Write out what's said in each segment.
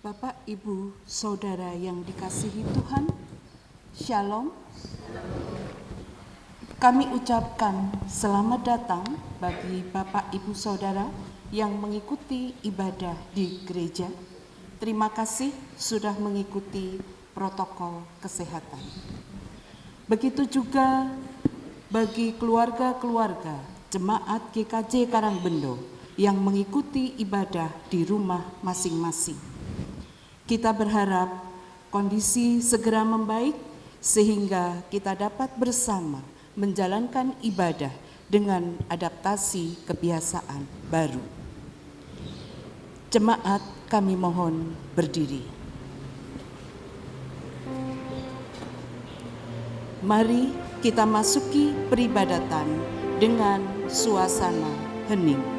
Bapak, Ibu, Saudara yang dikasihi Tuhan, Shalom. Kami ucapkan selamat datang bagi Bapak, Ibu, Saudara yang mengikuti ibadah di gereja. Terima kasih sudah mengikuti protokol kesehatan. Begitu juga bagi keluarga-keluarga Jemaat GKJ Karangbendo yang mengikuti ibadah di rumah masing-masing. Kita berharap kondisi segera membaik sehingga kita dapat bersama menjalankan ibadah dengan adaptasi kebiasaan baru. Jemaat, kami mohon berdiri. Mari kita masuki peribadatan dengan suasana hening.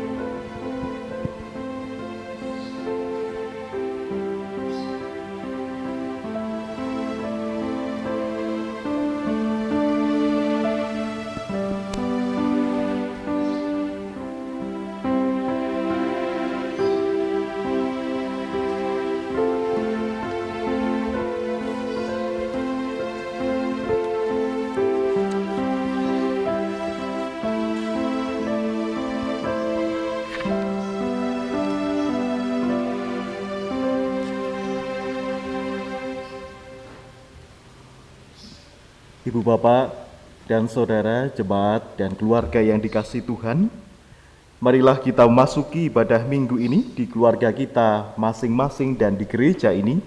Ibu bapak dan saudara jemaat dan keluarga yang dikasihi Tuhan, marilah kita memasuki ibadah minggu ini di keluarga kita masing-masing dan di gereja ini,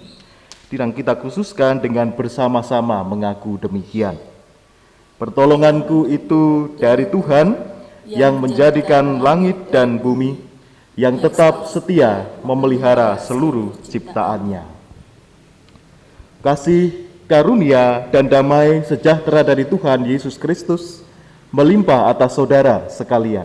yang kita khususkan dengan bersama-sama mengaku demikian. Pertolonganku itu dari Tuhan yang menjadikan langit dan bumi, yang tetap setia memelihara seluruh ciptaannya. Kasih, karunia dan damai sejahtera dari Tuhan Yesus Kristus melimpah atas saudara sekalian.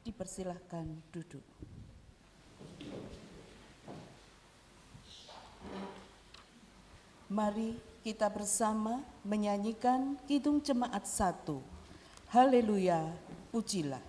Dipersilahkan duduk. Mari kita bersama menyanyikan Kidung Jemaat 1. Haleluya, pujilah.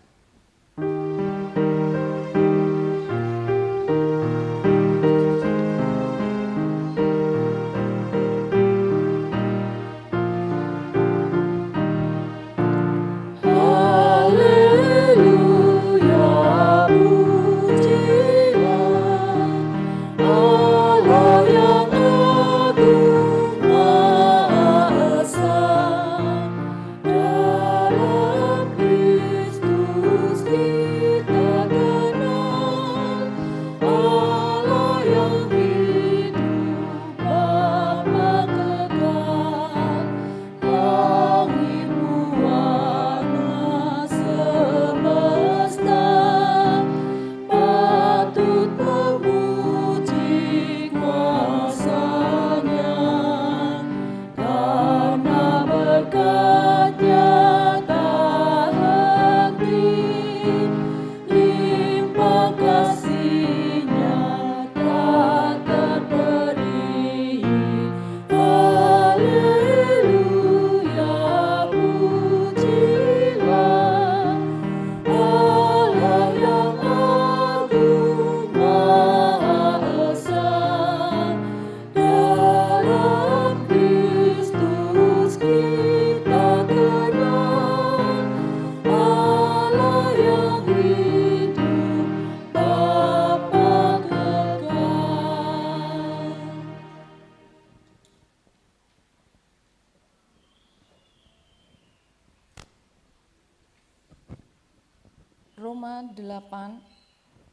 Roma 8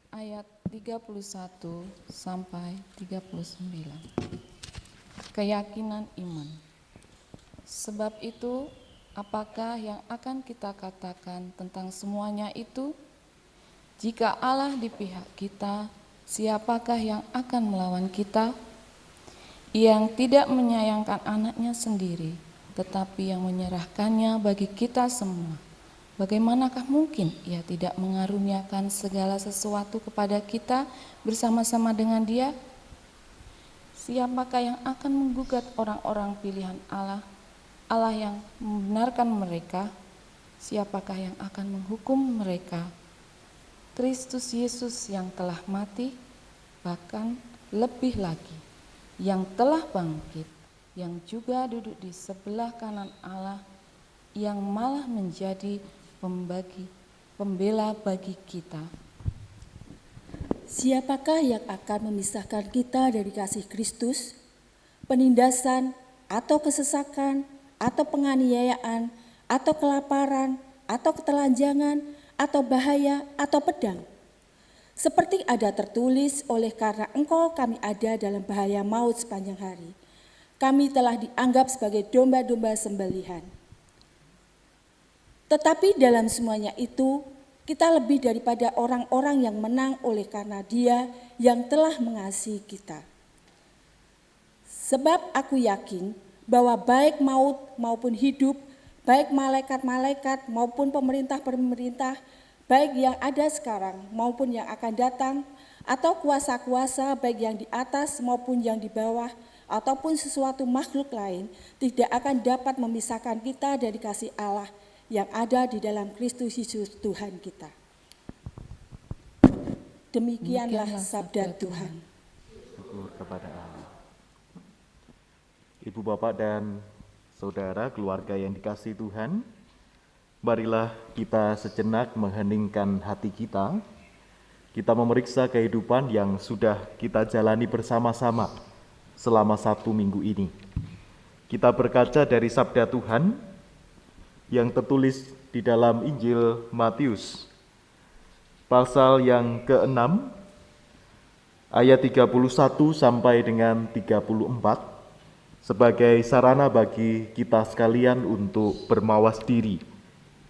ayat 31 sampai 39. Keyakinan iman. Sebab itu, apakah yang akan kita katakan tentang semuanya itu? Jika Allah di pihak kita, siapakah yang akan melawan kita? Yang tidak menyayangkan anaknya sendiri, tetapi yang menyerahkannya bagi kita semua, bagaimanakah mungkin Ia tidak mengaruniakan segala sesuatu kepada kita bersama-sama dengan Dia? Siapakah yang akan menggugat orang-orang pilihan Allah, Allah yang membenarkan mereka? Siapakah yang akan menghukum mereka? Kristus Yesus yang telah mati, bahkan lebih lagi, yang telah bangkit, yang juga duduk di sebelah kanan Allah, yang malah menjadi pembela bagi kita. Siapakah yang akan memisahkan kita dari kasih Kristus? Penindasan, atau kesesakan, atau penganiayaan, atau kelaparan, atau ketelanjangan, atau bahaya, atau pedang? Seperti ada tertulis, oleh karena Engkau kami ada dalam bahaya maut sepanjang hari. Kami telah dianggap sebagai domba-domba sembelihan. Tetapi dalam semuanya itu, kita lebih daripada orang-orang yang menang oleh karena Dia yang telah mengasihi kita. Sebab aku yakin bahwa baik maut maupun hidup, baik malaikat-malaikat maupun pemerintah-pemerintah, baik yang ada sekarang maupun yang akan datang, atau kuasa-kuasa baik yang di atas maupun yang di bawah, ataupun sesuatu makhluk lain, tidak akan dapat memisahkan kita dari kasih Allah yang ada di dalam Kristus Yesus Tuhan kita. Demikianlah sabda Tuhan. Syukur kepada Allah. Ibu, Bapak, dan saudara, keluarga yang dikasihi Tuhan, marilah kita sejenak mengheningkan hati kita. Kita memeriksa kehidupan yang sudah kita jalani bersama-sama selama 1 minggu ini. Kita berkaca dari sabda Tuhan yang tertulis di dalam Injil Matius, pasal yang ke-6, ayat 31 sampai dengan 34, sebagai sarana bagi kita sekalian untuk bermawas diri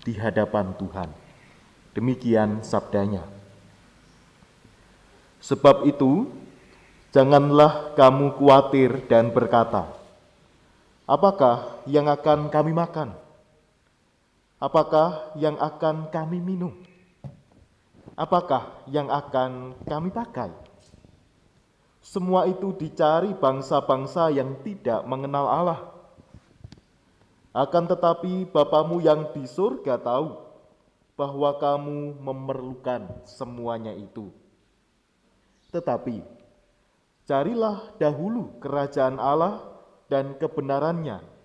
di hadapan Tuhan. Demikian sabdanya. Sebab itu, janganlah kamu khawatir dan berkata, apakah yang akan kami makan? Apakah yang akan kami minum? Apakah yang akan kami pakai? Semua itu dicari bangsa-bangsa yang tidak mengenal Allah. Akan tetapi Bapamu yang di surga tahu bahwa kamu memerlukan semuanya itu. Tetapi carilah dahulu kerajaan Allah dan kebenarannya,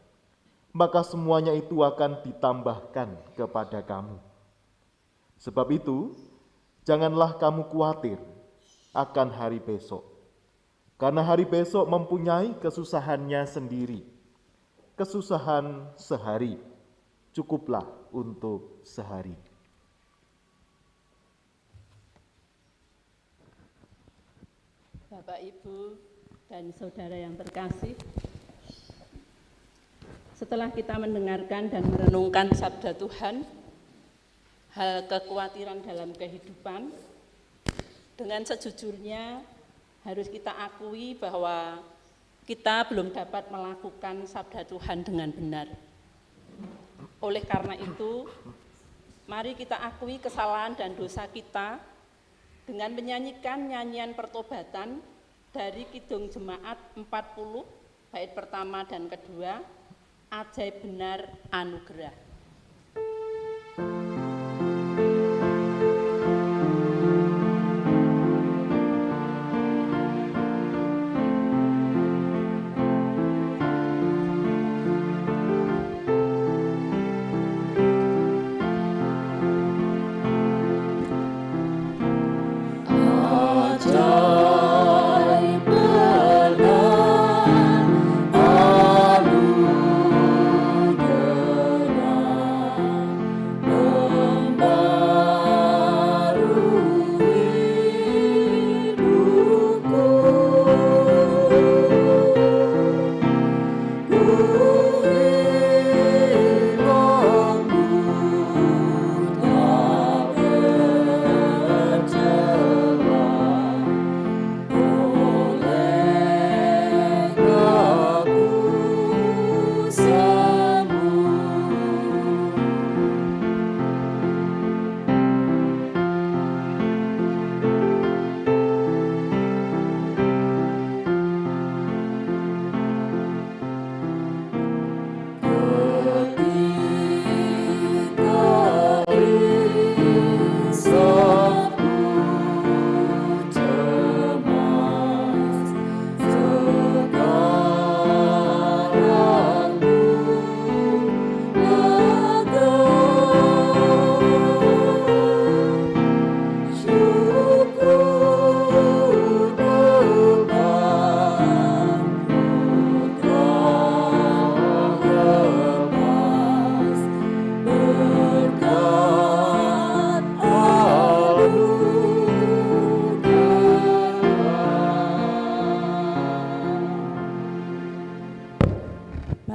maka semuanya itu akan ditambahkan kepada kamu. Sebab itu, janganlah kamu khawatir akan hari besok, karena hari besok mempunyai kesusahannya sendiri. Kesusahan sehari cukuplah untuk sehari. Bapak, Ibu, dan saudara yang terkasih, setelah kita mendengarkan dan merenungkan sabda Tuhan, hal kekhawatiran dalam kehidupan, dengan sejujurnya harus kita akui bahwa kita belum dapat melakukan sabda Tuhan dengan benar. Oleh karena itu, mari kita akui kesalahan dan dosa kita dengan menyanyikan nyanyian pertobatan dari Kidung Jemaat 40, bait pertama dan kedua, Ajaib Benar Anugerah. Anugerah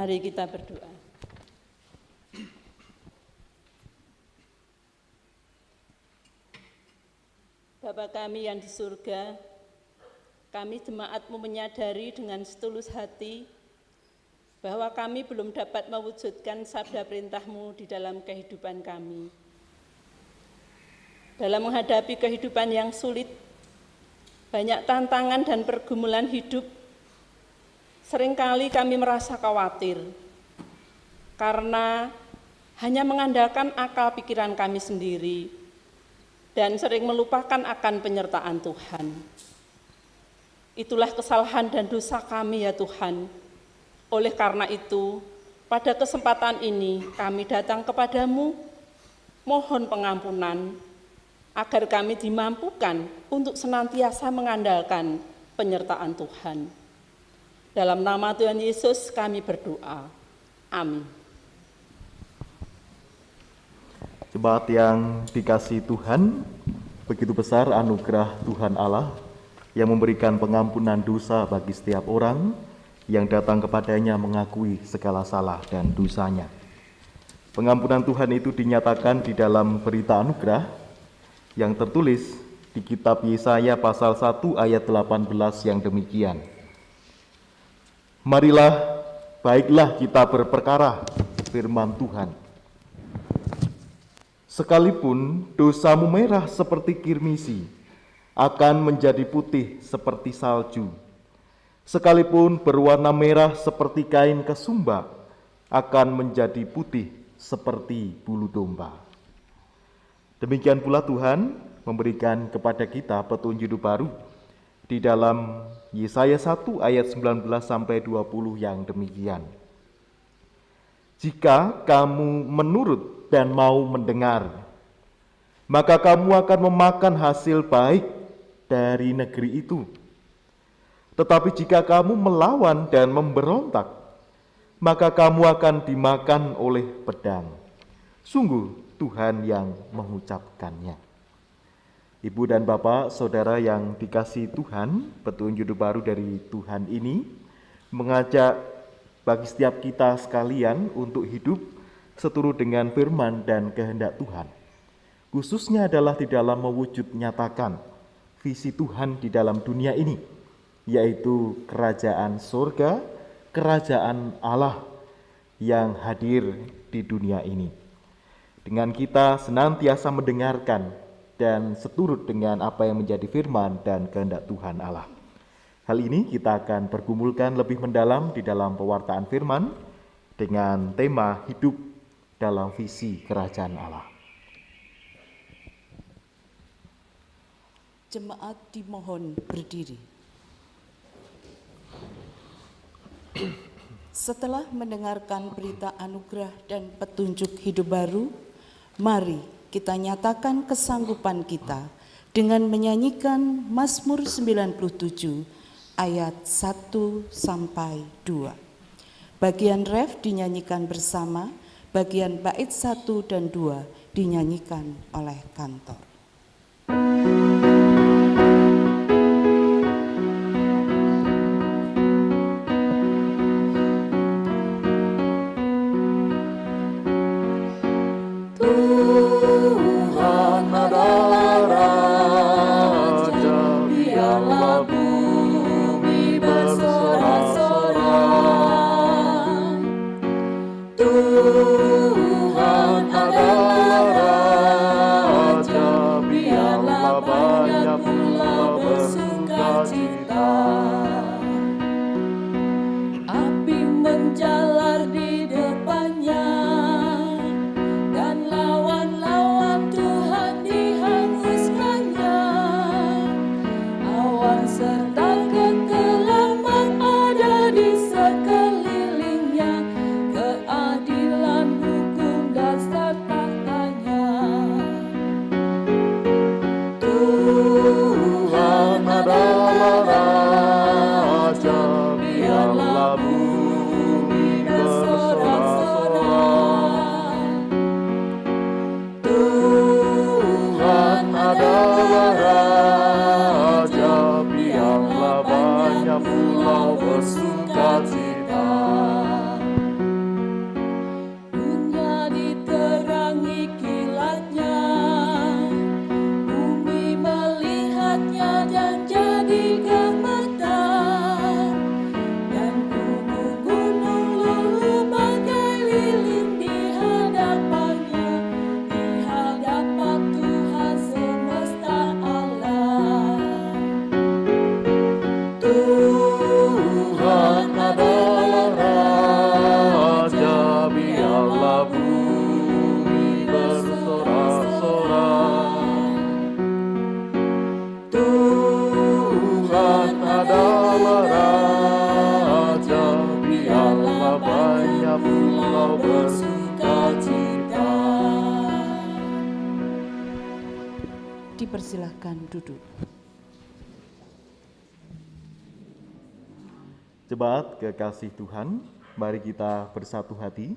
Mari kita berdoa. Bapa kami yang di surga, kami jemaat-Mu menyadari dengan setulus hati bahwa kami belum dapat mewujudkan sabda perintah-Mu di dalam kehidupan kami. Dalam menghadapi kehidupan yang sulit, banyak tantangan dan pergumulan hidup, seringkali kami merasa khawatir karena hanya mengandalkan akal pikiran kami sendiri dan sering melupakan akan penyertaan Tuhan. Itulah kesalahan dan dosa kami ya Tuhan. Oleh karena itu, pada kesempatan ini kami datang kepadamu, mohon pengampunan, agar kami dimampukan untuk senantiasa mengandalkan penyertaan Tuhan. Dalam nama Tuhan Yesus kami berdoa. Amin. Jemaat yang dikasihi Tuhan, begitu besar anugerah Tuhan Allah yang memberikan pengampunan dosa bagi setiap orang yang datang kepadanya mengakui segala salah dan dosanya. Pengampunan Tuhan itu dinyatakan di dalam berita anugerah yang tertulis di kitab Yesaya pasal 1 ayat 18 yang demikian. Marilah, baiklah kita berperkara, firman Tuhan. Sekalipun dosamu merah seperti kirmisi, akan menjadi putih seperti salju. Sekalipun berwarna merah seperti kain kesumba, akan menjadi putih seperti bulu domba. Demikian pula Tuhan memberikan kepada kita petunjuk hidup baru di dalam Yesaya 1 ayat 19 sampai 20 yang demikian. Jika kamu menurut dan mau mendengar, maka kamu akan memakan hasil baik dari negeri itu. Tetapi jika kamu melawan dan memberontak, maka kamu akan dimakan oleh pedang. Sungguh Tuhan yang mengucapkannya. Ibu dan Bapak, saudara yang dikasihi Tuhan, petunjuk hidup baru dari Tuhan ini mengajak bagi setiap kita sekalian untuk hidup seturut dengan firman dan kehendak Tuhan. Khususnya adalah di dalam mewujud nyatakan visi Tuhan di dalam dunia ini, yaitu kerajaan surga, kerajaan Allah yang hadir di dunia ini. Dengan kita senantiasa mendengarkan dan seturut dengan apa yang menjadi firman dan kehendak Tuhan Allah. Hal ini kita akan pergumulkan lebih mendalam di dalam pewartaan firman dengan tema hidup dalam visi kerajaan Allah. Jemaat dimohon berdiri. Setelah mendengarkan berita anugerah dan petunjuk hidup baru, mari kita nyatakan kesanggupan kita dengan menyanyikan Mazmur 97 ayat 1 sampai 2. Bagian ref dinyanyikan bersama, bagian bait 1 dan 2 dinyanyikan oleh kantor. Tuhan adalah Raja, biarlah bumi bersorak-sorak. Tuhan adalah Raja, dipersilahkan duduk. Jemaat kekasih Tuhan, mari kita bersatu hati,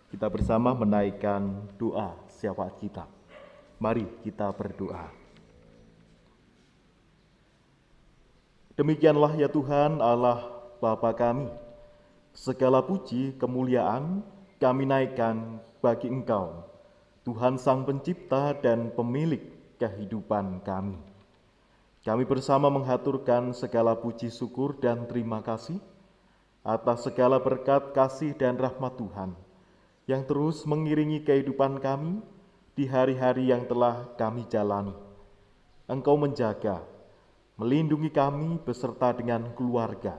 kita bersama menaikkan doa syafaat kita. Mari kita berdoa. Demikianlah ya Tuhan Allah Bapa kami, segala puji kemuliaan kami naikkan bagi Engkau, Tuhan Sang Pencipta dan Pemilik kehidupan kami. Kami bersama menghaturkan segala puji syukur dan terima kasih atas segala berkat kasih dan rahmat Tuhan yang terus mengiringi kehidupan kami di hari-hari yang telah kami jalani. Engkau menjaga, melindungi kami beserta dengan keluarga,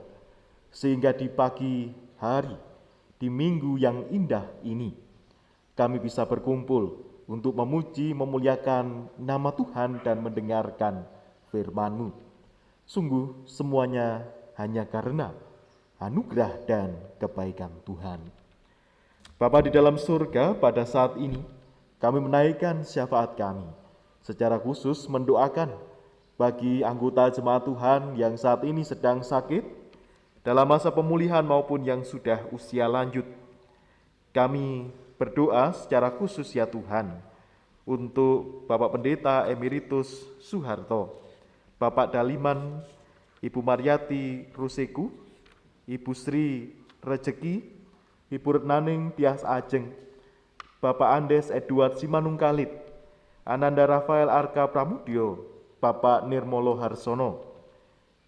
sehingga di pagi hari, di minggu yang indah ini, kami bisa berkumpul untuk memuji, memuliakan nama Tuhan dan mendengarkan firman-Mu. Sungguh semuanya hanya karena anugerah dan kebaikan Tuhan. Bapa di dalam surga, pada saat ini kami menaikkan syafaat kami, secara khusus mendoakan bagi anggota jemaat Tuhan yang saat ini sedang sakit, dalam masa pemulihan maupun yang sudah usia lanjut. Kami berdoa secara khusus ya Tuhan, untuk Bapak Pendeta Emeritus Soeharto, Bapak Daliman, Ibu Mariati Ruseku, Ibu Sri Rejeki, Ibu Retnaning Tias Ajeng, Bapak Andes Edward Simanungkalit, Ananda Rafael Arka Pramudyo, Bapak Nirmolo Harsono,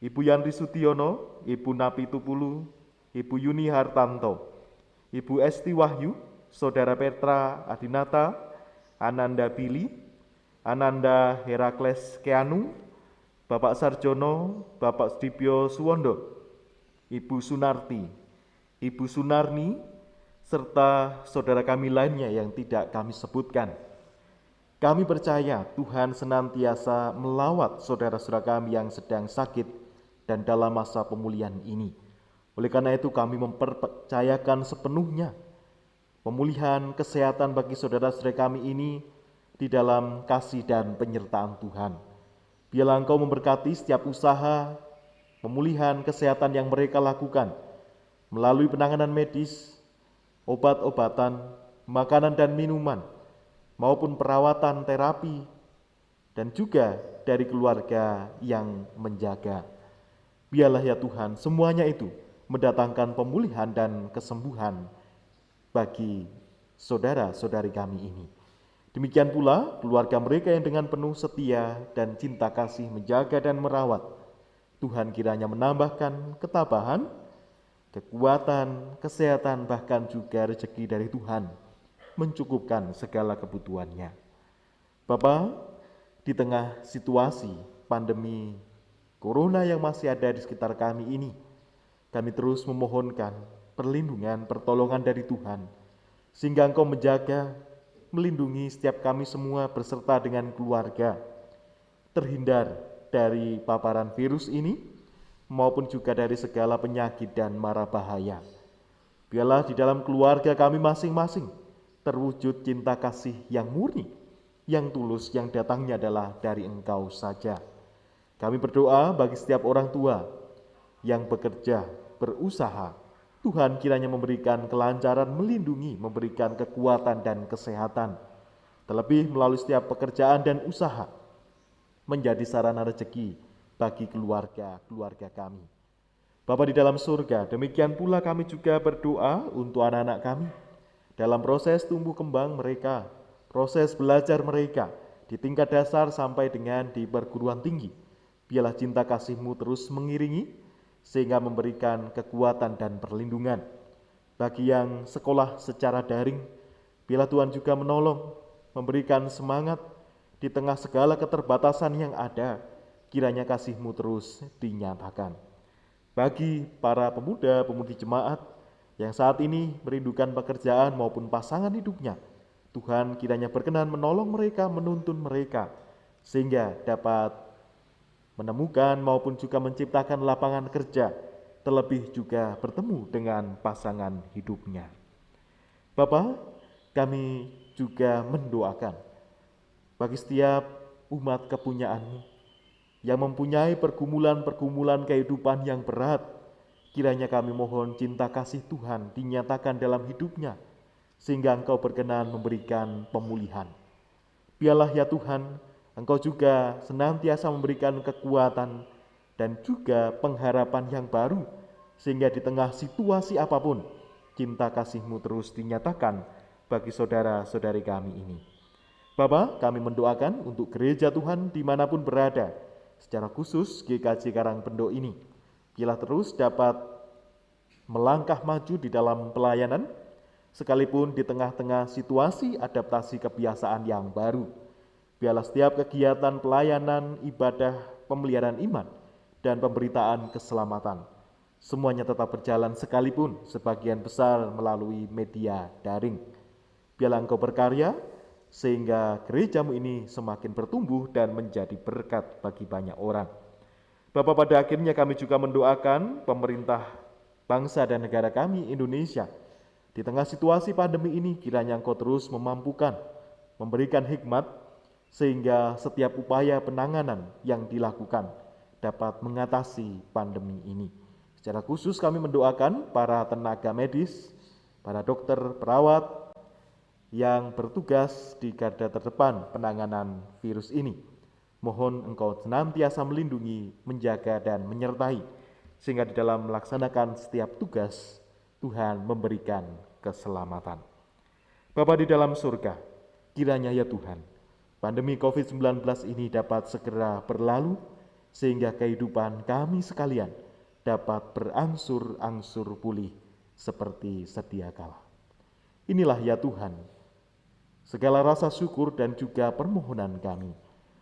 Ibu Yanri Sutiono, Ibu Napi Tupulu, Ibu Yuni Hartanto, Ibu Esti Wahyu, Saudara Petra Adinata, Ananda Billy, Ananda Herakles Keanu, Bapak Sarjono, Bapak Sudibyo Suwondo, Ibu Sunarti, Ibu Sunarni, serta saudara kami lainnya yang tidak kami sebutkan. Kami percaya Tuhan senantiasa melawat saudara-saudara kami yang sedang sakit dan dalam masa pemulihan ini. Oleh karena itu kami mempercayakan sepenuhnya pemulihan kesehatan bagi saudara-saudara kami ini di dalam kasih dan penyertaan Tuhan. Biarlah Engkau memberkati setiap usaha pemulihan kesehatan yang mereka lakukan melalui penanganan medis, obat-obatan, makanan dan minuman, maupun perawatan terapi, dan juga dari keluarga yang menjaga. Biarlah ya Tuhan, semuanya itu mendatangkan pemulihan dan kesembuhan bagi saudara-saudari kami ini. Demikian pula keluarga mereka yang dengan penuh setia dan cinta kasih menjaga dan merawat. Tuhan kiranya menambahkan ketabahan, kekuatan, kesehatan, bahkan juga rezeki dari Tuhan, mencukupkan segala kebutuhannya. Bapa, di tengah situasi pandemi Corona yang masih ada di sekitar kami ini, kami terus memohonkan perlindungan, pertolongan dari Tuhan, sehingga Engkau menjaga, melindungi setiap kami semua beserta dengan keluarga, terhindar dari paparan virus ini, maupun juga dari segala penyakit dan mara bahaya. Biarlah di dalam keluarga kami masing-masing terwujud cinta kasih yang murni, yang tulus, yang datangnya adalah dari Engkau saja. Kami berdoa bagi setiap orang tua yang bekerja, berusaha, Tuhan kiranya memberikan kelancaran, melindungi, memberikan kekuatan dan kesehatan, terlebih melalui setiap pekerjaan dan usaha, menjadi sarana rezeki bagi keluarga kami. Bapa di dalam surga, demikian pula kami juga berdoa untuk anak-anak kami dalam proses tumbuh kembang mereka, proses belajar mereka di tingkat dasar sampai dengan di perguruan tinggi. Biarlah cinta kasih-Mu terus mengiringi sehingga memberikan kekuatan dan perlindungan. Bagi yang sekolah secara daring, biarlah Tuhan juga menolong, memberikan semangat di tengah segala keterbatasan yang ada, kiranya kasih-Mu terus dinyatakan. Bagi para pemuda-pemudi jemaat yang saat ini merindukan pekerjaan maupun pasangan hidupnya, Tuhan kiranya berkenan menolong mereka, menuntun mereka, sehingga dapat menemukan maupun juga menciptakan lapangan kerja, terlebih juga bertemu dengan pasangan hidupnya. Bapa, kami juga mendoakan bagi setiap umat kepunyaan-Mu yang mempunyai pergumulan-pergumulan kehidupan yang berat. Kiranya kami mohon cinta kasih Tuhan dinyatakan dalam hidupnya, sehingga Engkau berkenan memberikan pemulihan. Biarlah ya Tuhan, Engkau juga senantiasa memberikan kekuatan dan juga pengharapan yang baru, sehingga di tengah situasi apapun, cinta kasih-Mu terus dinyatakan bagi saudara-saudari kami ini. Bapa, kami mendoakan untuk gereja Tuhan dimanapun berada, secara khusus GKJ Karangpendo ini, biarlah terus dapat melangkah maju di dalam pelayanan, sekalipun di tengah-tengah situasi adaptasi kebiasaan yang baru. Biarlah setiap kegiatan pelayanan, ibadah, pemeliharaan iman, dan pemberitaan keselamatan, semuanya tetap berjalan sekalipun sebagian besar melalui media daring. Biarlah Engkau berkarya, sehingga gereja-Mu ini semakin bertumbuh dan menjadi berkat bagi banyak orang. Bapa, pada akhirnya kami juga mendoakan pemerintah bangsa dan negara kami Indonesia. Di tengah situasi pandemi ini, kiranya Engkau terus memampukan, memberikan hikmat, sehingga setiap upaya penanganan yang dilakukan dapat mengatasi pandemi ini. Secara khusus kami mendoakan para tenaga medis, para dokter, perawat, yang bertugas di garda terdepan penanganan virus ini. Mohon Engkau senantiasa melindungi, menjaga, dan menyertai, sehingga di dalam melaksanakan setiap tugas, Tuhan memberikan keselamatan. Bapa di dalam surga, kiranya ya Tuhan, pandemi COVID-19 ini dapat segera berlalu, sehingga kehidupan kami sekalian dapat berangsur-angsur pulih seperti sedia kala. Inilah ya Tuhan, segala rasa syukur dan juga permohonan kami,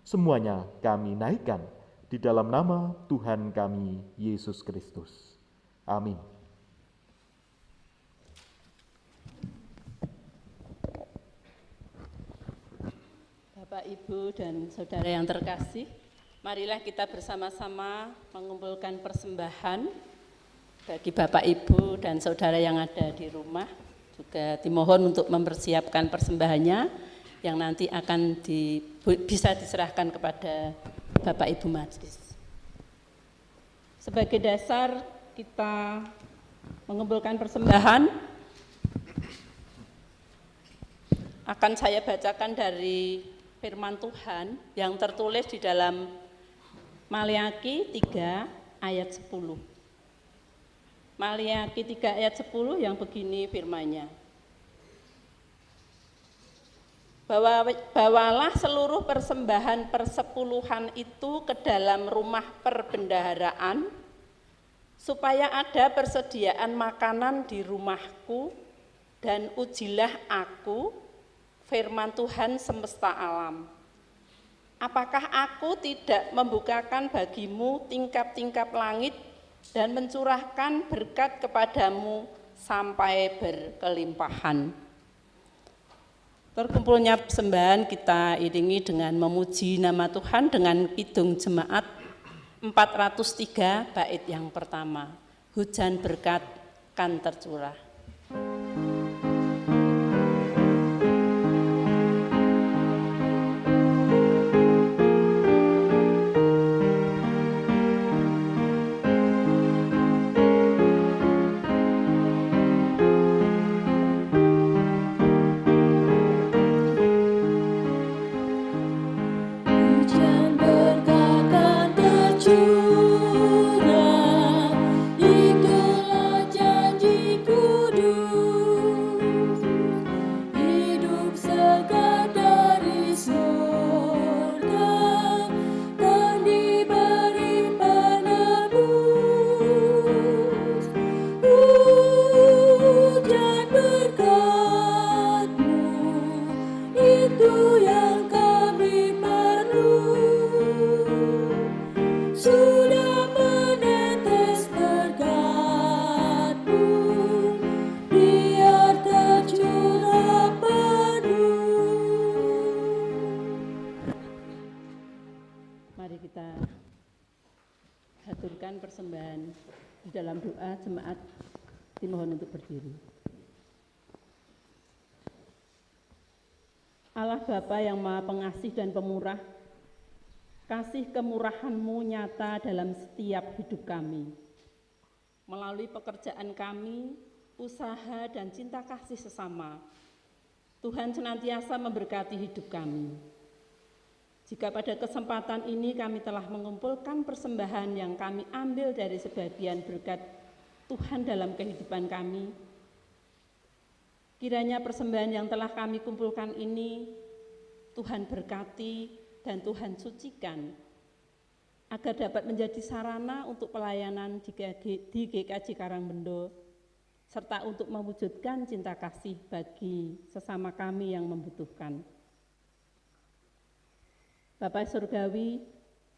semuanya kami naikkan di dalam nama Tuhan kami, Yesus Kristus. Amin. Bapak, Ibu, dan saudara yang terkasih, marilah kita bersama-sama mengumpulkan persembahan bagi Bapak, Ibu, dan saudara yang ada di rumah. Juga dimohon untuk mempersiapkan persembahannya yang nanti akan bisa diserahkan kepada Bapak Ibu Majelis. Sebagai dasar kita mengumpulkan persembahan, akan saya bacakan dari firman Tuhan yang tertulis di dalam Maliaki 3 ayat 10. Maliaki 3 ayat 10 yang begini firman-Nya. Bawalah seluruh persembahan persepuluhan itu ke dalam rumah perbendaharaan, supaya ada persediaan makanan di rumahku, dan ujilah aku, firman Tuhan semesta alam. Apakah aku tidak membukakan bagimu tingkap-tingkap langit dan mencurahkan berkat kepadamu sampai berkelimpahan. Terkumpulnya persembahan kita iringi dengan memuji nama Tuhan dengan kidung jemaat 403 bait yang pertama. Hujan berkat kan tercurah. Dalam doa jemaat dimohon untuk berdiri. Allah Bapa yang Maha Pengasih dan Pemurah, kasih kemurahan-Mu nyata dalam setiap hidup kami. Melalui pekerjaan kami, usaha dan cinta kasih sesama, Tuhan senantiasa memberkati hidup kami. Jika pada kesempatan ini kami telah mengumpulkan persembahan yang kami ambil dari sebagian berkat Tuhan dalam kehidupan kami, kiranya persembahan yang telah kami kumpulkan ini Tuhan berkati dan Tuhan sucikan, agar dapat menjadi sarana untuk pelayanan di GKJ Karangbendo, serta untuk mewujudkan cinta kasih bagi sesama kami yang membutuhkan. Bapa Surgawi,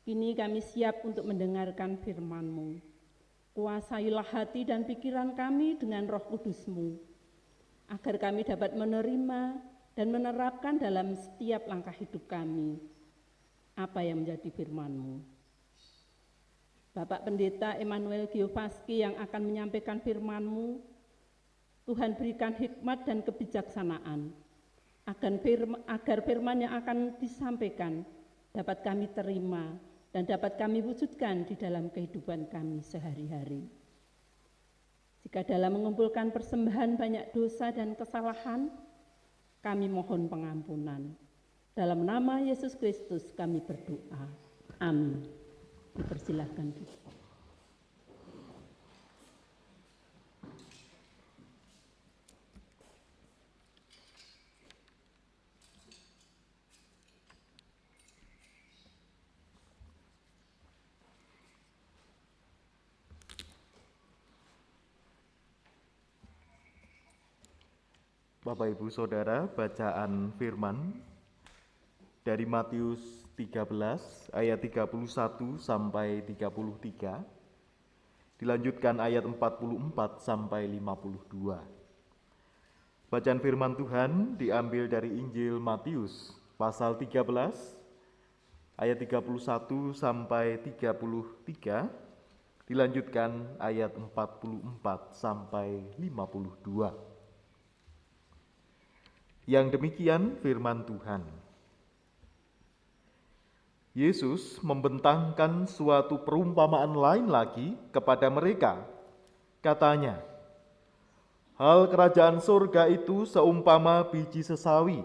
kini kami siap untuk mendengarkan firman-Mu. Kuasailah hati dan pikiran kami dengan Roh Kudus-Mu, agar kami dapat menerima dan menerapkan dalam setiap langkah hidup kami apa yang menjadi firman-Mu. Bapak Pendeta Emmanuel Giovaski yang akan menyampaikan firman-Mu, Tuhan berikan hikmat dan kebijaksanaan, agar firman yang akan disampaikan dapat kami terima dan dapat kami wujudkan di dalam kehidupan kami sehari-hari. Jika dalam mengumpulkan persembahan banyak dosa dan kesalahan, kami mohon pengampunan. Dalam nama Yesus Kristus kami berdoa. Amin. Dipersilahkan. Bapak Ibu Saudara, bacaan firman dari Matius 13 ayat 31 sampai 33, dilanjutkan ayat 44 sampai 52. Bacaan firman Tuhan diambil dari Injil Matius pasal 13 ayat 31 sampai 33, dilanjutkan ayat 44 sampai 52. Yang demikian firman Tuhan. Yesus membentangkan suatu perumpamaan lain lagi kepada mereka. Katanya, hal kerajaan surga itu seumpama biji sesawi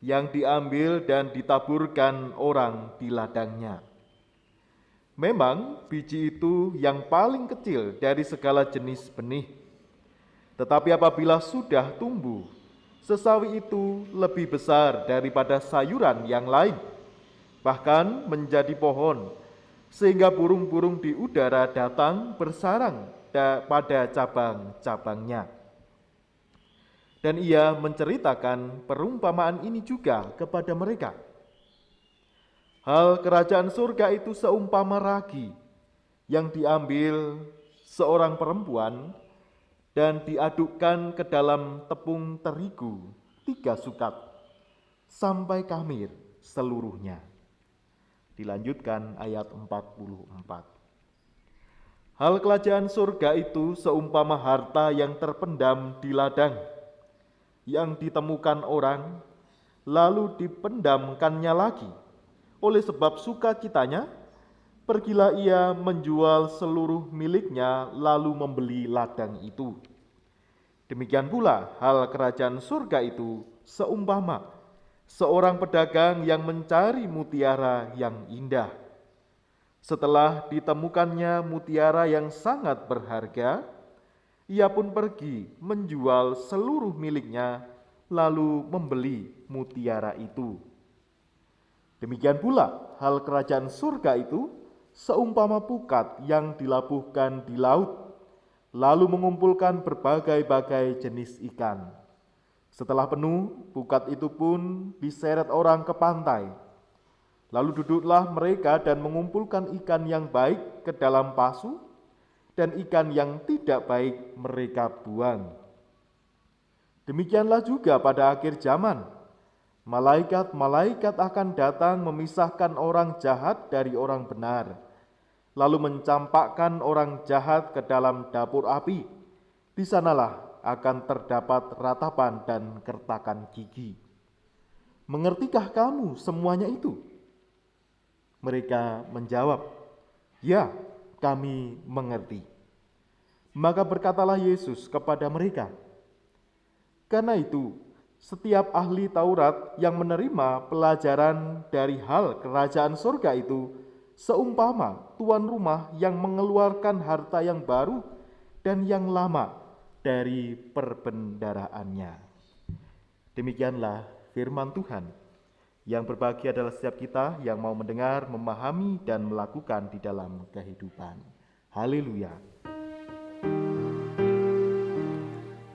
yang diambil dan ditaburkan orang di ladangnya. Memang biji itu yang paling kecil dari segala jenis benih. Tetapi apabila sudah tumbuh, sesawi itu lebih besar daripada sayuran yang lain, bahkan menjadi pohon, sehingga burung-burung di udara datang bersarang pada cabang-cabangnya. Dan ia menceritakan perumpamaan ini juga kepada mereka. Hal kerajaan surga itu seumpama ragi yang diambil seorang perempuan dan diadukkan ke dalam tepung terigu 3 sukat sampai kamir seluruhnya. Dilanjutkan ayat 44. Hal kerajaan surga itu seumpama harta yang terpendam di ladang, yang ditemukan orang, lalu dipendamkannya lagi. Oleh sebab sukacitanya, pergilah ia menjual seluruh miliknya lalu membeli ladang itu. Demikian pula hal kerajaan surga itu seumpama seorang pedagang yang mencari mutiara yang indah. Setelah ditemukannya mutiara yang sangat berharga, ia pun pergi menjual seluruh miliknya lalu membeli mutiara itu. Demikian pula hal kerajaan surga itu seumpama pukat yang dilabuhkan di laut, lalu mengumpulkan berbagai-bagai jenis ikan. Setelah penuh, pukat itu pun diseret orang ke pantai. Lalu duduklah mereka dan mengumpulkan ikan yang baik ke dalam pasu, dan ikan yang tidak baik mereka buang. Demikianlah juga pada akhir zaman. Malaikat-malaikat akan datang memisahkan orang jahat dari orang benar, lalu mencampakkan orang jahat ke dalam dapur api. Di sanalah akan terdapat ratapan dan kertakan gigi. Mengertikah kamu semuanya itu? Mereka menjawab, "Ya, kami mengerti." Maka berkatalah Yesus kepada mereka, "Karena itu, setiap ahli Taurat yang menerima pelajaran dari hal kerajaan surga itu seumpama tuan rumah yang mengeluarkan harta yang baru dan yang lama dari perbendaraannya." Demikianlah firman Tuhan. Yang berbahagia adalah setiap kita yang mau mendengar, memahami, dan melakukan di dalam kehidupan. Haleluya.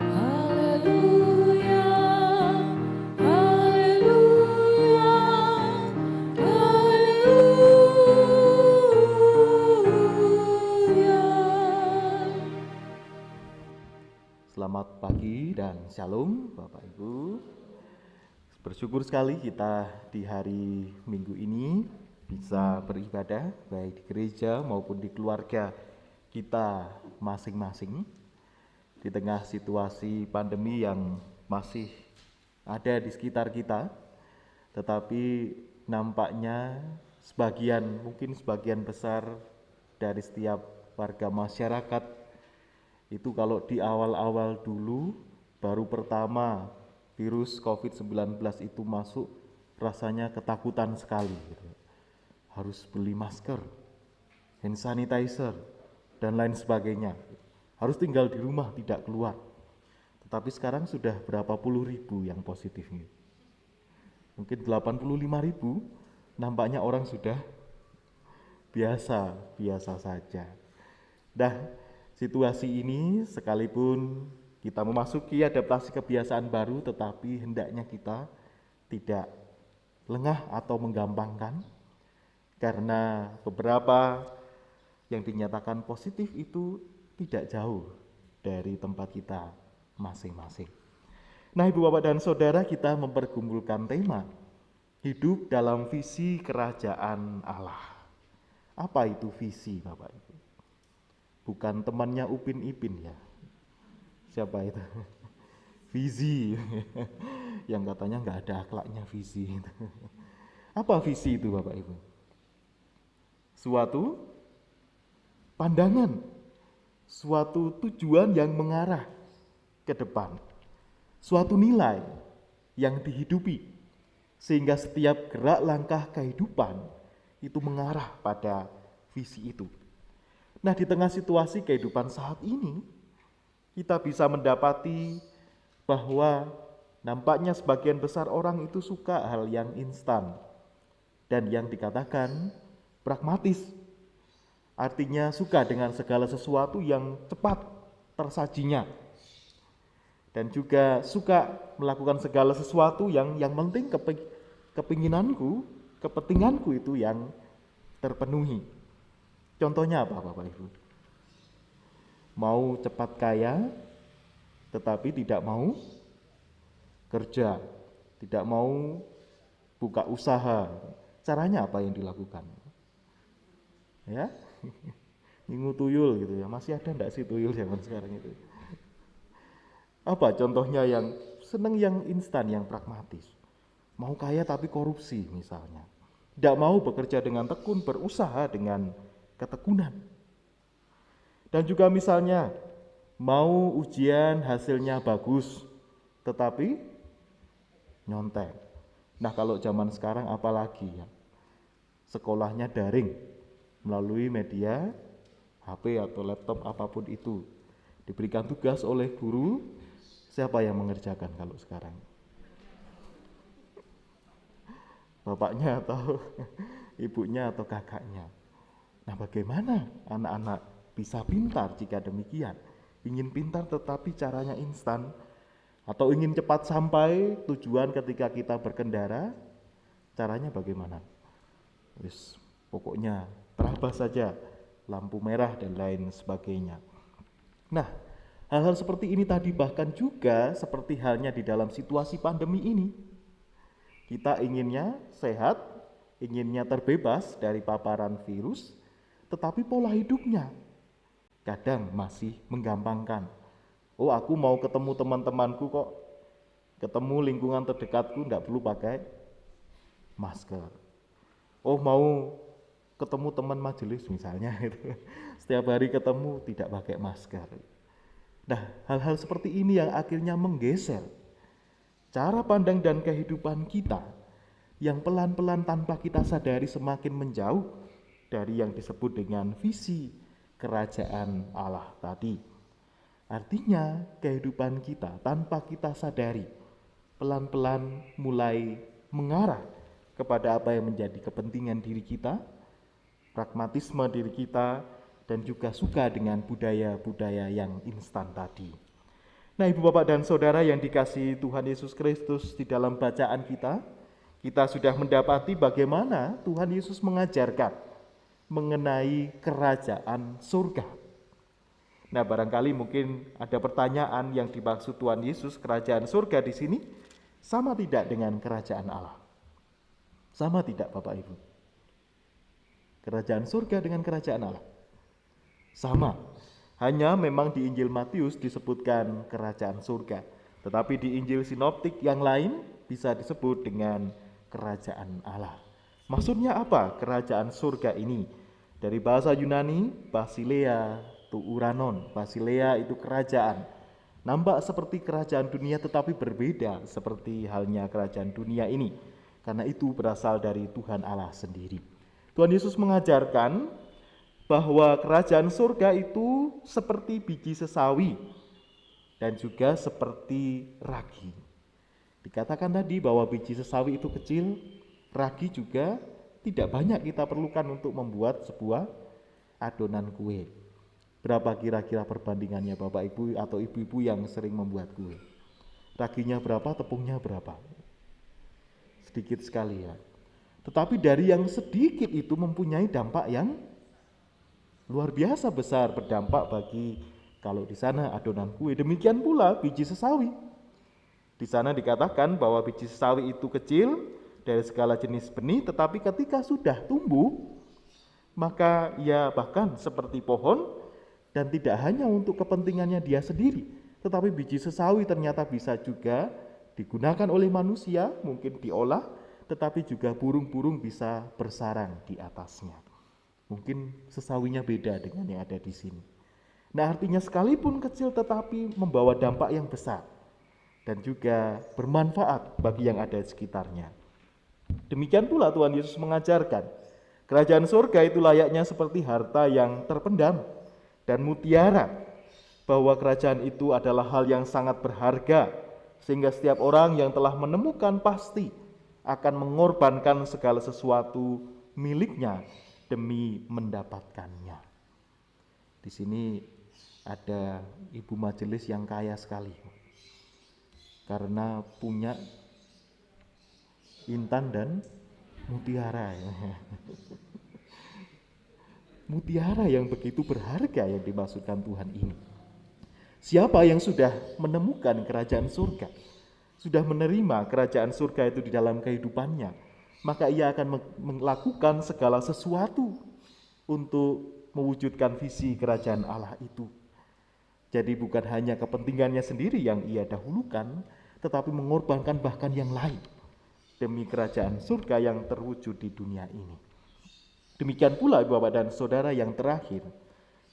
Haleluya, haleluya, haleluya. Selamat pagi dan shalom Bapak Ibu. Bersyukur sekali kita di hari Minggu ini bisa beribadah baik di gereja maupun di keluarga kita masing-masing di tengah situasi pandemi yang masih ada di sekitar kita, tetapi nampaknya mungkin sebagian besar dari setiap warga masyarakat itu kalau di awal-awal dulu baru pertama virus COVID-19 itu masuk, rasanya ketakutan sekali gitu. Harus beli masker, hand sanitizer, dan lain sebagainya. Harus tinggal di rumah, tidak keluar. Tetapi sekarang sudah berapa puluh ribu yang positif gitu. Mungkin 85.000, nampaknya orang sudah biasa saja. Nah, situasi ini sekalipun kita memasuki adaptasi kebiasaan baru, tetapi hendaknya kita tidak lengah atau menggampangkan, karena beberapa yang dinyatakan positif itu tidak jauh dari tempat kita masing-masing. Nah, Ibu, Bapak, dan Saudara, kita mempergumulkan tema hidup dalam visi kerajaan Allah. Apa itu visi, Bapak Ibu? Bukan temannya Upin Ipin ya. Siapa itu? Visi. Yang katanya nggak ada akhlaknya visi. Apa visi itu Bapak Ibu? Suatu pandangan, suatu tujuan yang mengarah ke depan, suatu nilai yang dihidupi, sehingga setiap gerak langkah kehidupan itu mengarah pada visi itu. Nah, di tengah situasi kehidupan saat ini, kita bisa mendapati bahwa nampaknya sebagian besar orang itu suka hal yang instan dan yang dikatakan pragmatis. Artinya suka dengan segala sesuatu yang cepat tersajinya. Dan juga suka melakukan segala sesuatu yang penting kepinginanku, kepentinganku itu yang terpenuhi. Contohnya apa Bapak Ibu? Mau cepat kaya, tetapi tidak mau kerja, tidak mau buka usaha. Caranya apa yang dilakukan? Ya, ngingu tuyul gitu ya. Masih ada enggak sih tuyul zaman sekarang itu? Apa contohnya yang seneng, yang instan, yang pragmatis? Mau kaya tapi korupsi misalnya. Tidak mau bekerja dengan tekun, berusaha dengan ketekunan. Dan juga misalnya mau ujian hasilnya bagus, tetapi nyontek. Nah, kalau zaman sekarang apalagi ya, sekolahnya daring melalui media HP atau laptop apapun itu, diberikan tugas oleh guru. Siapa yang mengerjakan kalau sekarang? Bapaknya atau ibunya atau kakaknya? Nah, bagaimana anak-anak bisa pintar jika demikian? Ingin pintar tetapi caranya instan, atau ingin cepat sampai tujuan ketika kita berkendara, caranya bagaimana? Pokoknya terabas saja, lampu merah dan lain sebagainya. Nah, hal-hal seperti ini tadi bahkan juga seperti halnya di dalam situasi pandemi ini. Kita inginnya sehat, inginnya terbebas dari paparan virus, tetapi pola hidupnya kadang masih menggampangkan. Oh, aku mau ketemu teman-temanku kok, ketemu lingkungan terdekatku, enggak perlu pakai masker. Oh, mau ketemu teman majelis misalnya gitu. Setiap hari ketemu tidak pakai masker. Nah, hal-hal seperti ini yang akhirnya menggeser cara pandang dan kehidupan kita yang pelan-pelan tanpa kita sadari semakin menjauh dari yang disebut dengan visi kerajaan Allah tadi. Artinya kehidupan kita tanpa kita sadari pelan-pelan mulai mengarah kepada apa yang menjadi kepentingan diri kita, pragmatisme diri kita, dan juga suka dengan budaya-budaya yang instan tadi. Nah, Ibu Bapak dan Saudara yang dikasihi Tuhan Yesus Kristus, di dalam bacaan kita sudah mendapati bagaimana Tuhan Yesus mengajarkan mengenai kerajaan surga. Nah, barangkali mungkin ada pertanyaan yang dimaksud Tuhan Yesus, kerajaan surga di sini sama tidak dengan kerajaan Allah? Sama tidak Bapak Ibu? Kerajaan surga dengan kerajaan Allah? Sama. Hanya memang di Injil Matius disebutkan kerajaan surga, tetapi di Injil sinoptik yang lain bisa disebut dengan kerajaan Allah. Maksudnya apa kerajaan surga ini? Dari bahasa Yunani, Basileia tu uranon. Basileia itu kerajaan. Nampak seperti kerajaan dunia tetapi berbeda seperti halnya kerajaan dunia ini. Karena itu berasal dari Tuhan Allah sendiri. Tuhan Yesus mengajarkan bahwa kerajaan surga itu seperti biji sesawi dan juga seperti ragi. Dikatakan tadi bahwa biji sesawi itu kecil, ragi juga tidak banyak kita perlukan untuk membuat sebuah adonan kue. Berapa kira-kira perbandingannya Bapak Ibu atau Ibu-ibu yang sering membuat kue? Raginya berapa, tepungnya berapa? Sedikit sekali ya. Tetapi dari yang sedikit itu mempunyai dampak yang luar biasa besar, berdampak bagi kalau di sana adonan kue. Demikian pula biji sesawi. Di sana dikatakan bahwa biji sesawi itu kecil dari segala jenis benih, tetapi ketika sudah tumbuh, maka ia bahkan seperti pohon dan tidak hanya untuk kepentingannya dia sendiri, tetapi biji sesawi ternyata bisa juga digunakan oleh manusia, mungkin diolah, tetapi juga burung-burung bisa bersarang di atasnya. Mungkin sesawinya beda dengan yang ada di sini. Nah, artinya sekalipun kecil tetapi membawa dampak yang besar dan juga bermanfaat bagi yang ada di sekitarnya. Demikian pula Tuhan Yesus mengajarkan, kerajaan surga itu layaknya seperti harta yang terpendam dan mutiara, bahwa kerajaan itu adalah hal yang sangat berharga, sehingga setiap orang yang telah menemukan pasti akan mengorbankan segala sesuatu miliknya demi mendapatkannya. Di sini ada ibu majelis yang kaya sekali karena punya intan dan mutiara ya. Mutiara yang begitu berharga yang dimaksudkan Tuhan ini. Siapa yang sudah menemukan kerajaan surga, sudah menerima kerajaan surga itu di dalam kehidupannya, maka ia akan melakukan segala sesuatu untuk mewujudkan visi kerajaan Allah itu. Jadi bukan hanya kepentingannya sendiri yang ia dahulukan, tetapi mengorbankan bahkan yang lain demi kerajaan surga yang terwujud di dunia ini. Demikian pula Bapak dan Saudara yang terakhir,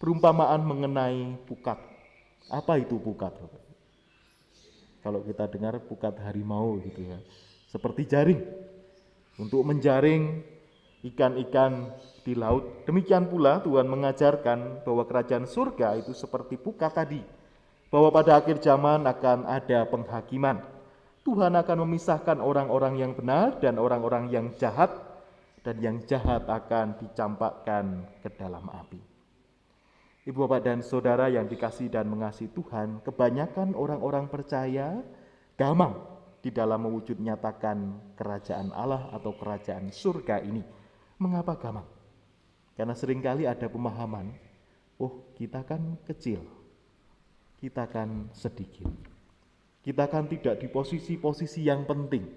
perumpamaan mengenai pukat. Apa itu pukat? Kalau kita dengar pukat harimau gitu ya, seperti jaring untuk menjaring ikan-ikan di laut. Demikian pula Tuhan mengajarkan bahwa kerajaan surga itu seperti pukat tadi, bahwa pada akhir zaman akan ada penghakiman. Tuhan akan memisahkan orang-orang yang benar dan orang-orang yang jahat, dan yang jahat akan dicampakkan ke dalam api. Ibu Bapak dan Saudara yang dikasihi dan mengasihi Tuhan, kebanyakan orang-orang percaya gamang di dalam mewujud nyatakan kerajaan Allah atau kerajaan surga ini. Mengapa gamang? Karena seringkali ada pemahaman, oh kita kan kecil, kita kan sedikit, kita kan tidak di posisi-posisi yang penting,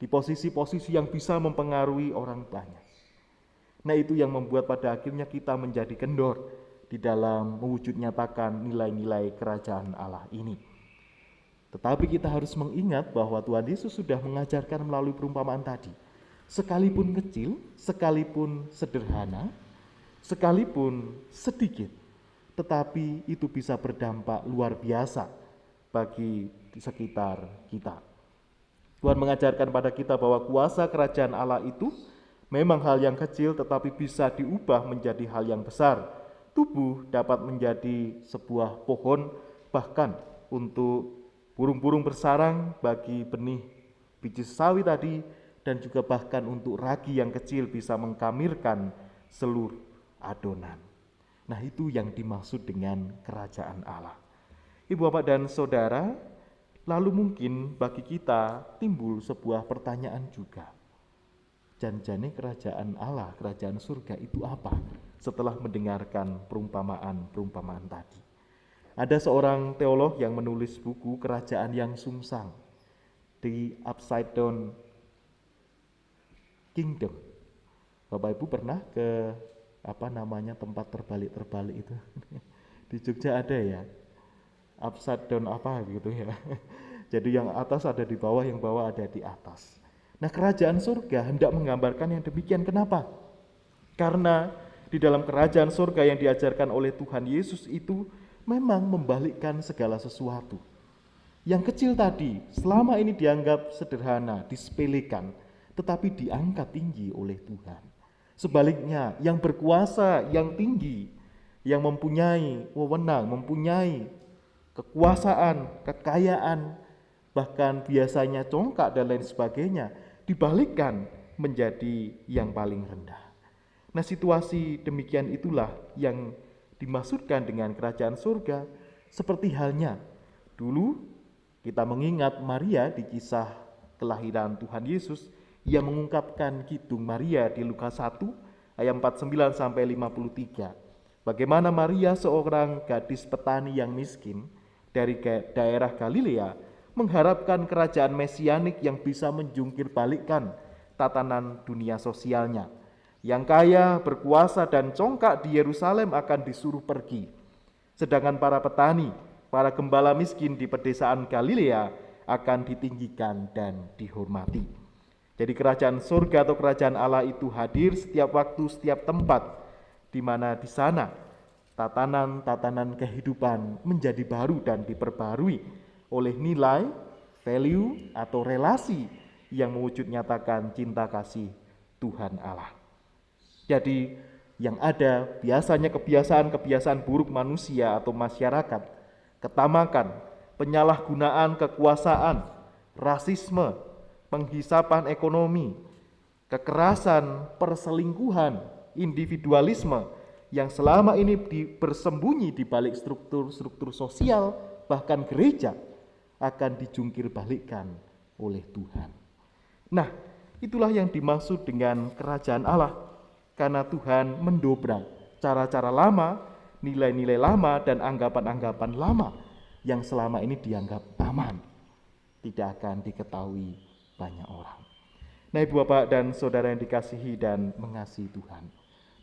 di posisi-posisi yang bisa mempengaruhi orang banyak. Nah, itu yang membuat pada akhirnya kita menjadi kendor di dalam mewujud nyatakan nilai-nilai kerajaan Allah ini. Tetapi kita harus mengingat bahwa Tuhan Yesus sudah mengajarkan melalui perumpamaan tadi sekalipun kecil, sekalipun sederhana, sekalipun sedikit, tetapi itu bisa berdampak luar biasa bagi sekitar kita. Tuhan mengajarkan pada kita bahwa kuasa kerajaan Allah itu memang hal yang kecil tetapi bisa diubah menjadi hal yang besar. Tubuh dapat menjadi sebuah pohon, bahkan untuk burung-burung bersarang, bagi benih biji sawi tadi, dan juga bahkan untuk ragi yang kecil bisa mengkamirkan seluruh adonan. Nah, itu yang dimaksud dengan kerajaan Allah. Ibu, bapak, dan saudara, lalu mungkin bagi kita timbul sebuah pertanyaan juga. Janjane kerajaan Allah, kerajaan surga itu apa? Setelah mendengarkan perumpamaan tadi. Ada seorang teolog yang menulis buku Kerajaan yang Sungsang, The Upside Down Kingdom. Bapak Ibu pernah ke tempat terbalik itu? Di Jogja ada ya, upside down apa gitu ya. Jadi yang atas ada di bawah, yang bawah ada di atas. Nah, kerajaan surga hendak menggambarkan yang demikian. Kenapa? Karena di dalam kerajaan surga yang diajarkan oleh Tuhan Yesus itu memang membalikkan segala sesuatu. Yang kecil tadi selama ini dianggap sederhana, disepelekan, tetapi diangkat tinggi oleh Tuhan. Sebaliknya, yang berkuasa, yang tinggi, yang mempunyai wewenang, mempunyai kekuasaan, kekayaan, bahkan biasanya congkak dan lain sebagainya, dibalikkan menjadi yang paling rendah. Nah, situasi demikian itulah yang dimaksudkan dengan kerajaan surga. Seperti halnya dulu kita mengingat Maria di kisah kelahiran Tuhan Yesus, ia mengungkapkan kidung Maria di Lukas 1 ayat 49 sampai 53. Bagaimana Maria, seorang gadis petani yang miskin dari daerah Galilea, mengharapkan kerajaan mesianik yang bisa menjungkir balikkan tatanan dunia sosialnya. Yang kaya, berkuasa, dan congkak di Yerusalem akan disuruh pergi. Sedangkan para petani, para gembala miskin di pedesaan Galilea akan ditinggikan dan dihormati. Jadi kerajaan surga atau kerajaan Allah itu hadir setiap waktu, setiap tempat, di mana di sana tatanan-tatanan kehidupan menjadi baru dan diperbarui oleh nilai, value, atau relasi yang mewujud nyatakan cinta kasih Tuhan Allah. Jadi yang ada biasanya kebiasaan-kebiasaan buruk manusia atau masyarakat, ketamakan, penyalahgunaan kekuasaan, rasisme, penghisapan ekonomi, kekerasan, perselingkuhan, individualisme yang selama ini bersembunyi di balik struktur-struktur sosial, bahkan gereja, akan dijungkir balikkan oleh Tuhan. Nah, itulah yang dimaksud dengan kerajaan Allah. Karena Tuhan mendobrak cara-cara lama, nilai-nilai lama, dan anggapan-anggapan lama yang selama ini dianggap aman, tidak akan diketahui banyak orang. Nah, Ibu, Bapak, dan Saudara yang dikasihi dan mengasihi Tuhan,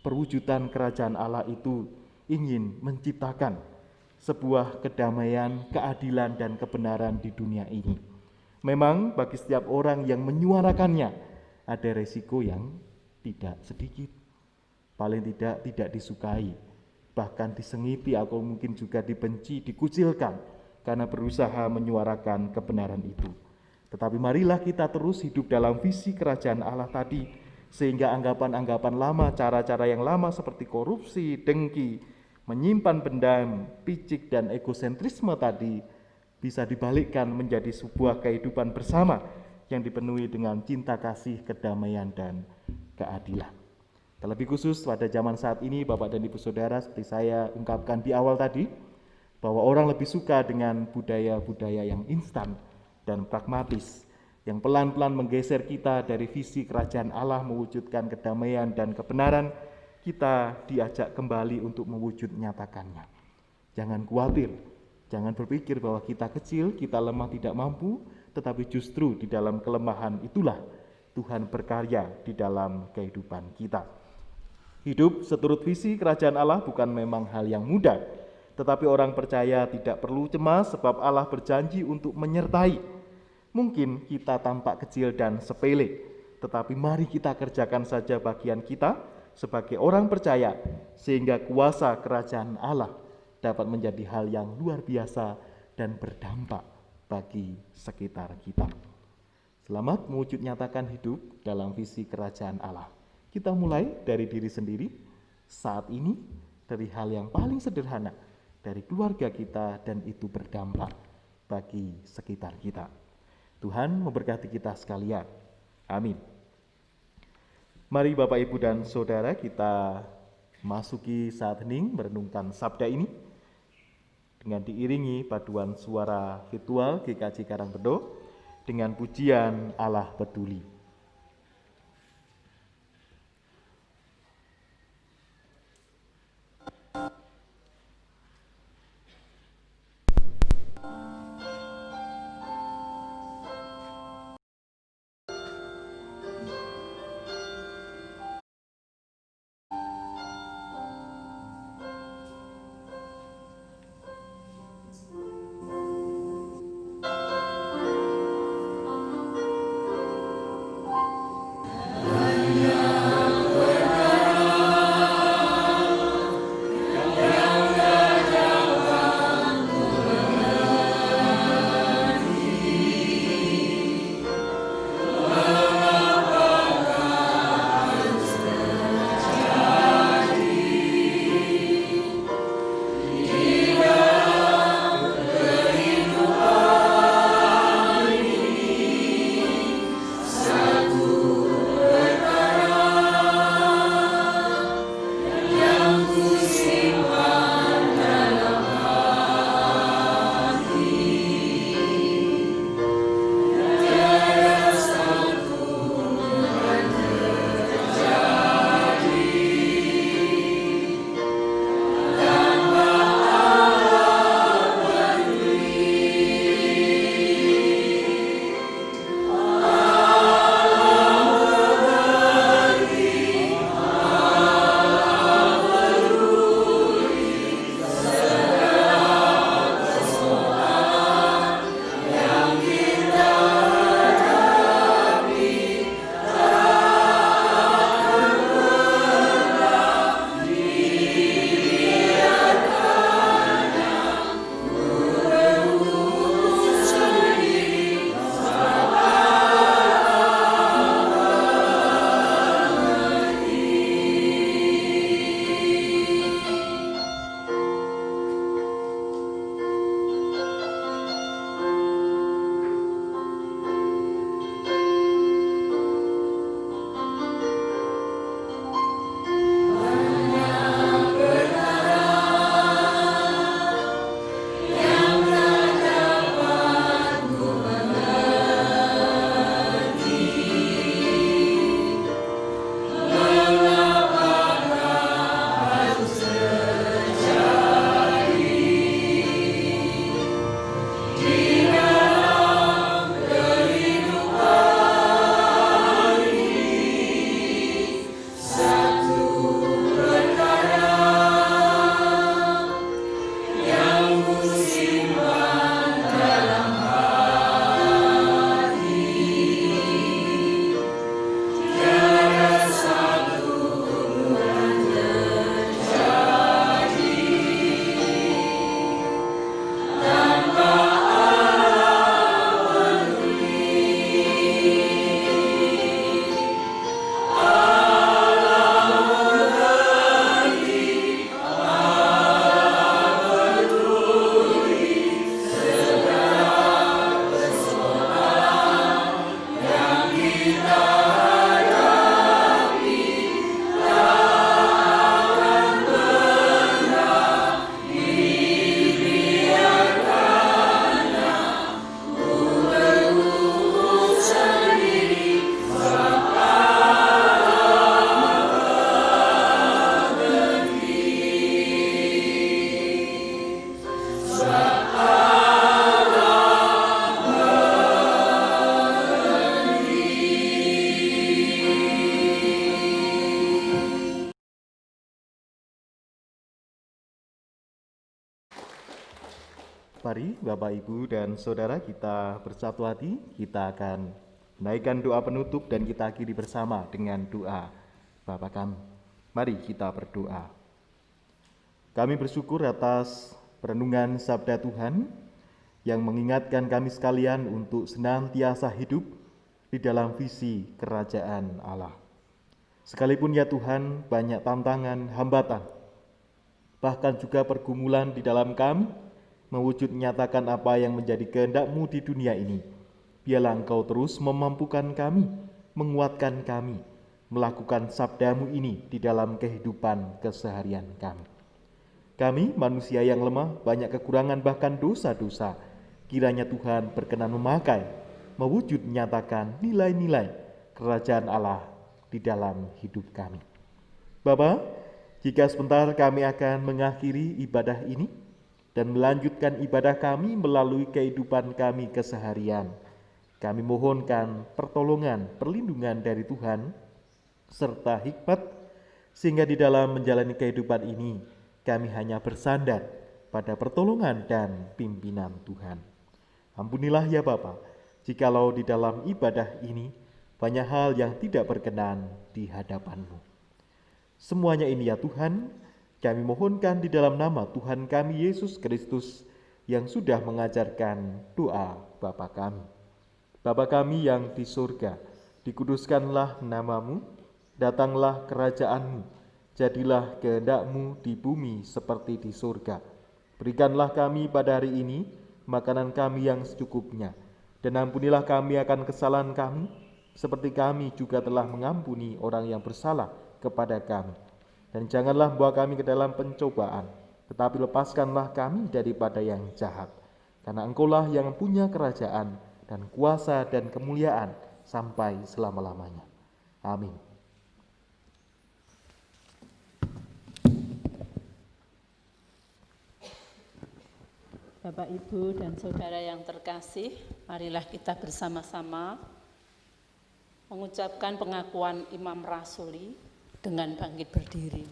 perwujudan kerajaan Allah itu ingin menciptakan sebuah kedamaian, keadilan, dan kebenaran di dunia ini. Memang bagi setiap orang yang menyuarakannya ada resiko yang tidak sedikit. Paling tidak disukai, bahkan disengiti atau mungkin juga dibenci, dikucilkan karena berusaha menyuarakan kebenaran itu. Tetapi marilah kita terus hidup dalam visi kerajaan Allah tadi, sehingga anggapan-anggapan lama, cara-cara yang lama seperti korupsi, dengki, menyimpan dendam, picik, dan egosentrisme tadi bisa dibalikkan menjadi sebuah kehidupan bersama yang dipenuhi dengan cinta kasih, kedamaian, dan keadilan. Terlebih khusus pada zaman saat ini, Bapak dan Ibu Saudara, seperti saya ungkapkan di awal tadi, bahwa orang lebih suka dengan budaya-budaya yang instan dan pragmatis, yang pelan-pelan menggeser kita dari visi kerajaan Allah mewujudkan kedamaian dan kebenaran. Kita diajak kembali untuk mewujud nyatakannya. Jangan khawatir, jangan berpikir bahwa kita kecil, kita lemah, tidak mampu, tetapi justru di dalam kelemahan itulah Tuhan berkarya di dalam kehidupan kita. Hidup seturut visi kerajaan Allah bukan memang hal yang mudah, tetapi orang percaya tidak perlu cemas sebab Allah berjanji untuk menyertai. Mungkin kita tampak kecil dan sepele, tetapi mari kita kerjakan saja bagian kita sebagai orang percaya, sehingga kuasa kerajaan Allah dapat menjadi hal yang luar biasa dan berdampak bagi sekitar kita. Selamat mewujud nyatakan hidup dalam visi kerajaan Allah. Kita mulai dari diri sendiri saat ini, dari hal yang paling sederhana, dari keluarga kita, dan itu berdampak bagi sekitar kita. Tuhan memberkati kita sekalian. Amin. Mari Bapak, Ibu, dan Saudara, kita masuki saat hening merenungkan sabda ini dengan diiringi paduan suara virtual GKJ Karangbedo dengan pujian Allah Peduli. Mari Bapak, Ibu, dan Saudara, kita bersatu hati, kita akan Naikkan doa penutup dan kita akhiri bersama dengan doa Bapa kami. Mari kita berdoa. Kami bersyukur atas perenungan sabda Tuhan yang mengingatkan kami sekalian untuk senantiasa hidup di dalam visi kerajaan Allah. Sekalipun ya Tuhan banyak tantangan, hambatan, bahkan juga pergumulan di dalam kami, mewujud nyatakan apa yang menjadi kehendak-Mu di dunia ini. Biarlah Engkau terus memampukan kami, menguatkan kami, melakukan sabda-Mu ini di dalam kehidupan keseharian kami. Kami manusia yang lemah, banyak kekurangan bahkan dosa-dosa. Kiranya Tuhan berkenan memakai, mewujud nyatakan nilai-nilai kerajaan Allah di dalam hidup kami. Bapa, jika sebentar kami akan mengakhiri ibadah ini dan melanjutkan ibadah kami melalui kehidupan kami keseharian, kami mohonkan pertolongan, perlindungan dari Tuhan, serta hikmat, sehingga di dalam menjalani kehidupan ini, kami hanya bersandar pada pertolongan dan pimpinan Tuhan. Ampunilah ya Bapa, jikalau di dalam ibadah ini, banyak hal yang tidak berkenan di hadapan-Mu. Semuanya ini ya Tuhan, kami mohonkan di dalam nama Tuhan kami Yesus Kristus, yang sudah mengajarkan doa Bapa kami. Bapa kami yang di surga, dikuduskanlah nama-Mu, datanglah kerajaan-Mu, jadilah kehendak-Mu di bumi seperti di surga. Berikanlah kami pada hari ini makanan kami yang secukupnya, dan ampunilah kami akan kesalahan kami, seperti kami juga telah mengampuni orang yang bersalah kepada kami. Dan janganlah bawa kami ke dalam pencobaan, tetapi lepaskanlah kami daripada yang jahat. Karena Engkau-lah yang punya kerajaan dan kuasa dan kemuliaan sampai selama-lamanya. Amin. Bapak, Ibu, dan Saudara yang terkasih, marilah kita bersama-sama mengucapkan pengakuan Imam Rasuli dengan bangkit berdiri.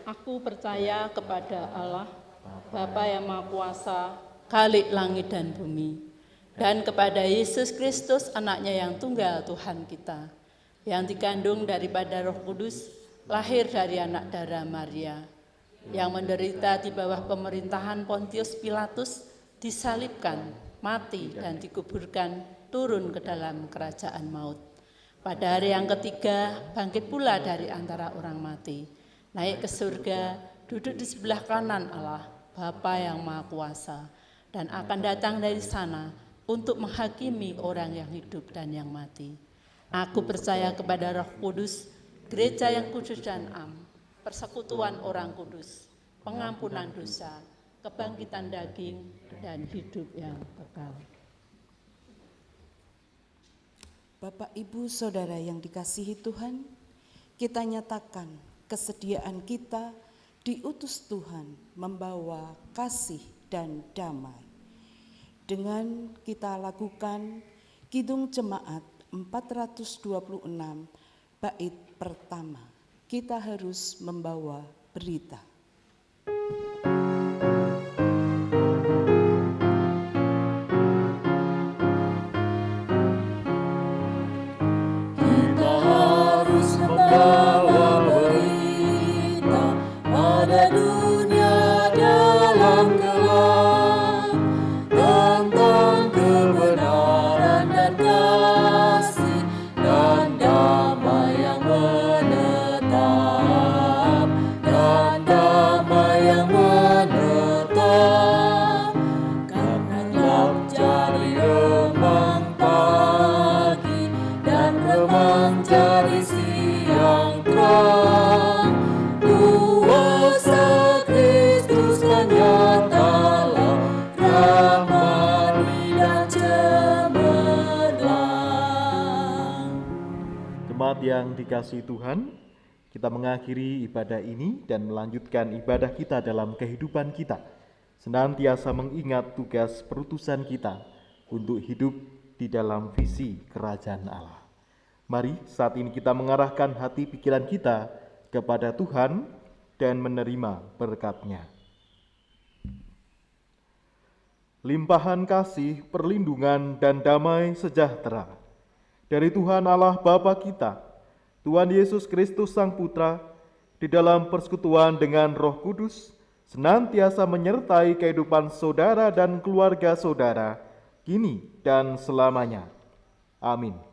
Aku percaya kepada Allah, Bapa yang Maha Kuasa, Khalik langit dan bumi, dan kepada Yesus Kristus, anaknya yang tunggal Tuhan kita, yang dikandung daripada Roh Kudus, lahir dari anak darah Maria, yang menderita di bawah pemerintahan Pontius Pilatus, disalibkan, mati dan dikuburkan, turun ke dalam kerajaan maut. Pada hari yang ketiga, bangkit pula dari antara orang mati, naik ke surga, duduk di sebelah kanan Allah, Bapa yang Maha Kuasa, dan akan datang dari sana untuk menghakimi orang yang hidup dan yang mati. Aku percaya kepada Roh Kudus, gereja yang kudus dan am, persekutuan orang kudus, pengampunan dosa, kebangkitan daging, dan hidup yang kekal. Bapak, Ibu, Saudara yang dikasihi Tuhan, kita nyatakan kesediaan kita diutus Tuhan membawa kasih dan damai. Dengan kita lakukan Kidung Jemaat 426 bait pertama, kita harus membawa berita. Kita harus membawa berita pada dunia dalam gelap tentang kebenaran dan kasih dan damai yang menetap, dan damai yang menetap. Karena gelap jadi remang pagi dan remang jadi siang terang, kuasa Kristus kan nyatalah, ramai dan cemerlang. Jemaat yang dikasihi Tuhan, kita mengakhiri ibadah ini dan melanjutkan ibadah kita dalam kehidupan kita, senantiasa mengingat tugas perutusan kita untuk hidup di dalam visi kerajaan Allah. Mari saat ini kita mengarahkan hati pikiran kita kepada Tuhan dan menerima berkat-Nya. limpahan kasih, perlindungan, dan damai sejahtera dari Tuhan Allah Bapa kita, Tuhan Yesus Kristus Sang Putra, di dalam persekutuan dengan Roh Kudus, senantiasa menyertai kehidupan saudara dan keluarga saudara, kini dan selamanya. Amin.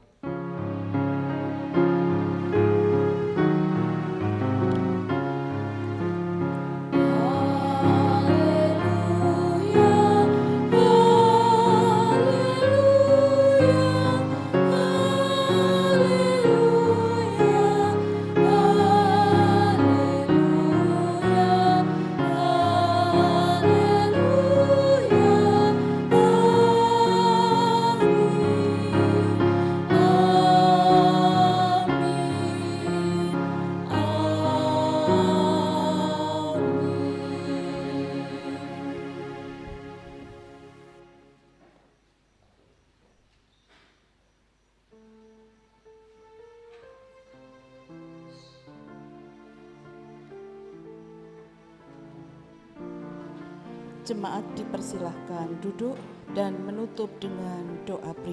Jemaat dipersilahkan duduk dan menutup dengan doa pribadi.